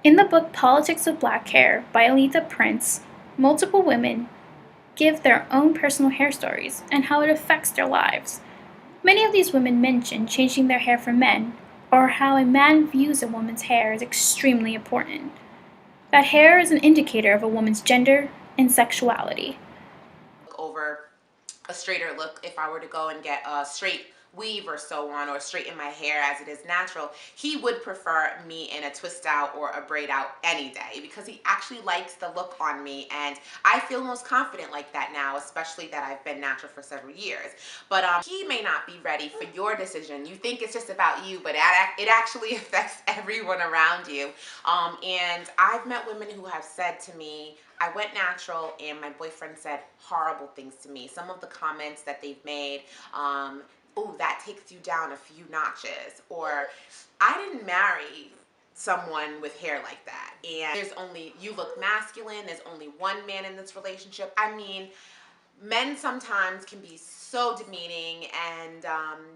In the book Politics of Black Hair by Aletha Prince, multiple women give their own personal hair stories and how it affects their lives. Many of these women mention changing their hair for men, or how a man views a woman's hair is extremely important. That hair is an indicator of a woman's gender and sexuality. Over a straighter look if I were to go and get a straight weave or so on, or straighten my hair as it is natural. He would prefer me in a twist out or a braid out any day, because he actually likes the look on me, and I feel most confident like that now, especially that I've been natural for several years. But he may not be ready for your decision. You think it's just about you, but it actually affects everyone around you. And I've met women who have said to me, I went natural and my boyfriend said horrible things to me. Some of the comments that they've made, oh, that takes you down a few notches, or I didn't marry someone with hair like that, and you look masculine, there's only one man in this relationship. I mean, men sometimes can be so demeaning, and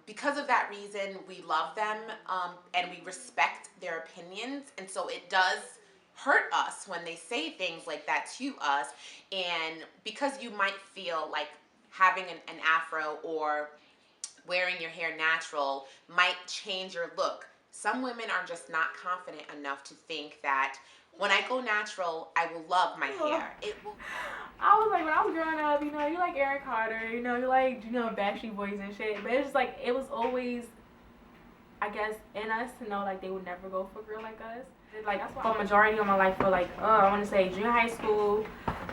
because of that reason, we love them, and we respect their opinions, and so it does hurt us when they say things like that to us. And because you might feel like having an afro or wearing your hair natural might change your look, some women are just not confident enough to think that when I go natural, I will love my hair. It will. I was like, when I was growing up, you like Eric Carter, you like, Backstreet Boys and shit. But it's just like, it was always, I guess, in us to know like they would never go for a girl like us. Like, for majority of my life, for like, I want to say junior high school,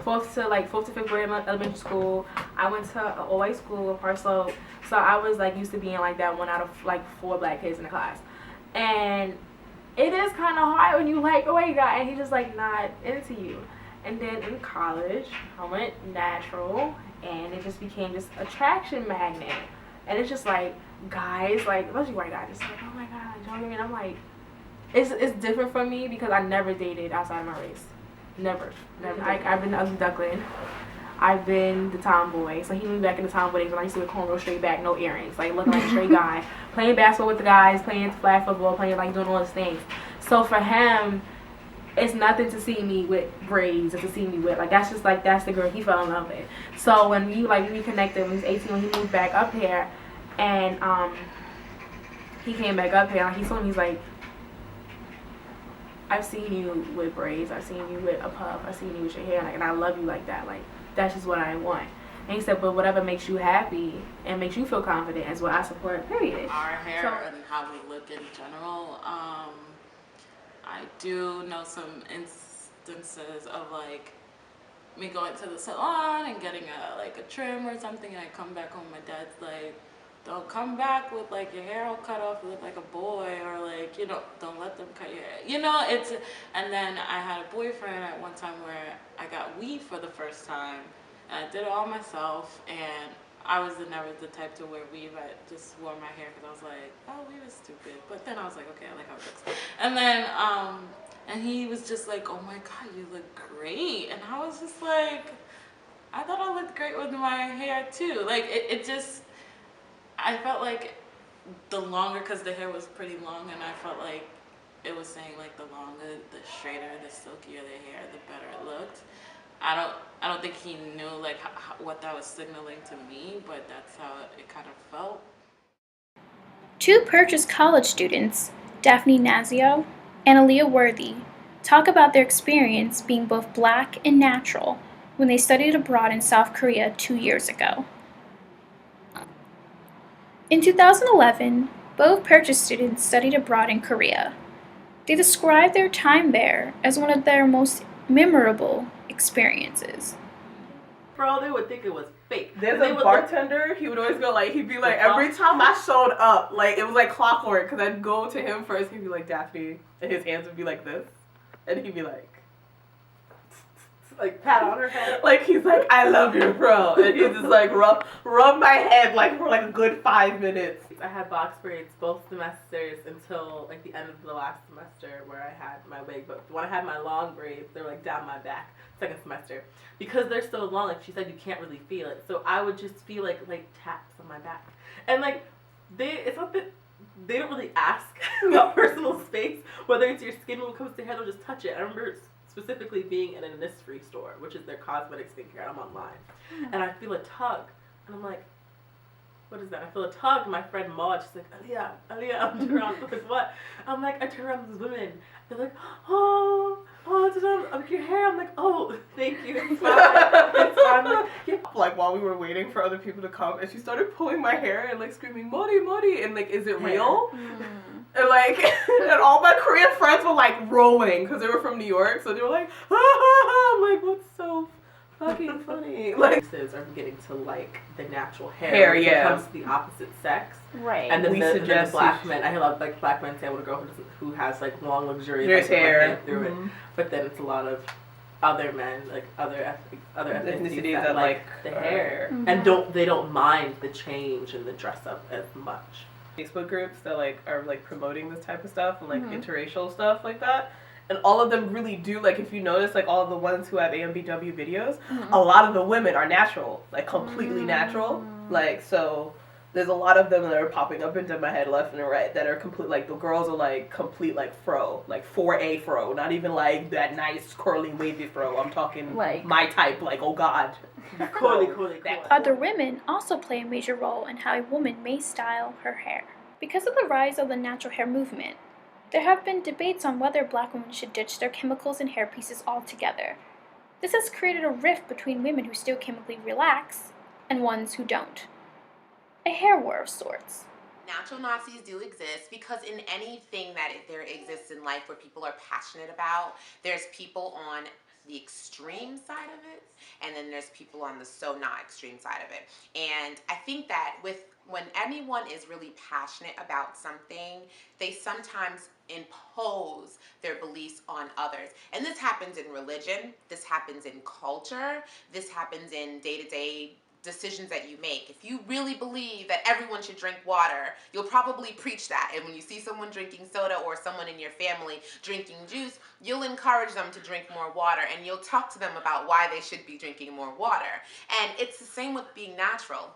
fourth to fifth grade elementary school. I went to an all-white school in Parcel, so I was like used to being like that one out of like 4 black kids in the class, and it is kind of hard when you like a white guy and he's just like not into you. And then in college, I went natural, and it just became this attraction magnet, and it's just like guys, like especially white guys, just like, oh my god, like, join me, and I'm like. It's different for me because I never dated outside of my race. Never. I've been the ugly duckling. I've been the tomboy. So he moved back in the tomboy days when I used to wear cornrows straight back, no earrings, like looking like a straight guy, playing basketball with the guys, playing flag football, playing like doing all these things. So for him, it's nothing to see me with braids or to see me with like that's the girl he fell in love with. So when we reconnected when he was 18, when he moved back up here, and he came back up here, he told me, he's like, I've seen you with braids, I've seen you with a puff, I've seen you with your hair, and I love you like that. Like, that's just what I want. And he said, but whatever makes you happy and makes you feel confident is what I support, period. Our hair and how we look in general, I do know some instances of like me going to the salon and getting a trim or something, and I come back home, my dad's like, don't come back with like your hair all cut off, you look like a boy, or like, don't let them cut your hair. And then I had a boyfriend at one time where I got weave for the first time, and I did it all myself, and I was never the type to wear weave. I just wore my hair because I was like, oh, weave is stupid. But then I was like, okay, I like how it looks. And then, and he was just like, oh my God, you look great. And I was just like, I thought I looked great with my hair too. Like, it just, I felt like the longer, because the hair was pretty long, and I felt like it was saying like the longer, the straighter, the silkier the hair, the better it looked. I don't think he knew like what that was signaling to me, but that's how it kind of felt. 2 Purchase college students, Daphne Nazio and Aaliyah Worthy, talk about their experience being both black and natural when they studied abroad in South Korea 2 years ago. In 2011, both Purchase students studied abroad in Korea. They described their time there as one of their most memorable experiences. Bro, they would think it was fake. There's a bartender, he would always go like, he'd be like, every time I showed up, like, it was like clockwork, because I'd go to him first, he'd be like, Daphne, and his hands would be like this, and he'd be like pat on her head. Like, he's like, I love you, bro. And he'd just like rub my head like for like a good 5 minutes. I had box braids both semesters until like the end of the last semester where I had my wig. But when I had my long braids, they were like down my back, second semester. Because they're so long, like she said, you can't really feel it. So I would just feel like taps on my back. And like, it's not that they don't really ask about personal space. Whether it's your skin when it comes to hair, they'll just touch it. I remember specifically being in a Innisfree store, which is their cosmetic skincare. I'm online, and I feel a tug, and I'm like, what is that? I feel a tug. My friend Maud, she's like, Aaliyah, I'm turning around. I'm like, what? I'm like, I turn around to these women. They're like, oh, I'm like, your hair. I'm like, oh, thank you. It's fine. It's fine. I'm like, yeah. Like while we were waiting for other people to come, and she started pulling my hair and like screaming, Modi, Modi, and like, is it real? And like, and all my Korean friends were like rolling because they were from New York, so they were like, I'm like, what's so fucking funny? Like, are getting to like the natural hair when it comes to the opposite sex. Right. And then We the suggest black men, I love like black men say, I want a girl who has like long, luxurious hair through it. But then it's a lot of other men, like other ethnicities that like the hair, and they don't mind the change and the dress up as much. Facebook groups that like are like promoting this type of stuff and like interracial stuff like that, and all of them really do, like, if you notice, like all of the ones who have AMBW videos, a lot of the women are natural, like completely natural, like, so there's a lot of them that are popping up into my head left and right that are complete, like the girls are like complete like fro, like 4A fro, not even like that nice curly wavy fro. I'm talking like my type, like, oh god. Curly. Other women also play a major role in how a woman may style her hair. Because of the rise of the natural hair movement, there have been debates on whether black women should ditch their chemicals and hair pieces altogether. This has created a rift between women who still chemically relax and ones who don't. A hair war of sorts. Natural Nazis do exist because in anything that there exists in life where people are passionate about, there's people on the extreme side of it, and then there's people on the so not extreme side of it. And I think that when anyone is really passionate about something, they sometimes impose their beliefs on others. And this happens in religion, this happens in culture, this happens in day-to-day decisions that you make. If you really believe that everyone should drink water, you'll probably preach that. And when you see someone drinking soda or someone in your family drinking juice, you'll encourage them to drink more water, and you'll talk to them about why they should be drinking more water. And it's the same with being natural.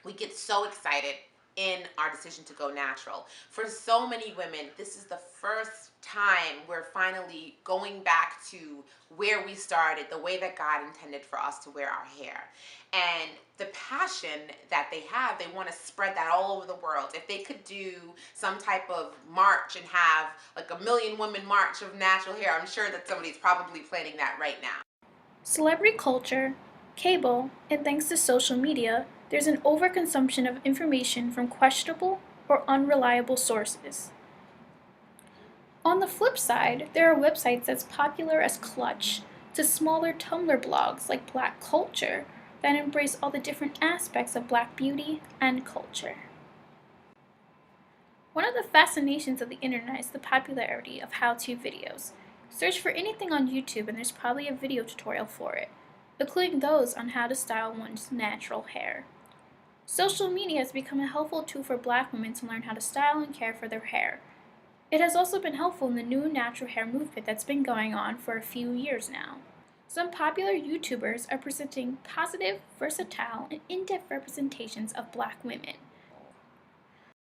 We get so excited in our decision to go natural. For so many women, this is the first time we're finally going back to where we started, the way that God intended for us to wear our hair. And the passion that they have, they want to spread that all over the world. If they could do some type of march and have like 1 million women march of natural hair, I'm sure that somebody's probably planning that right now. Celebrity culture, cable, and thanks to social media, there's an overconsumption of information from questionable or unreliable sources. On the flip side, there are websites as popular as Clutch to smaller Tumblr blogs like Black Culture that embrace all the different aspects of Black beauty and culture. One of the fascinations of the internet is the popularity of how-to videos. Search for anything on YouTube and there's probably a video tutorial for it, including those on how to style one's natural hair. Social media has become a helpful tool for Black women to learn how to style and care for their hair. It has also been helpful in the new natural hair movement that's been going on for a few years now. Some popular YouTubers are presenting positive, versatile, and in-depth representations of Black women.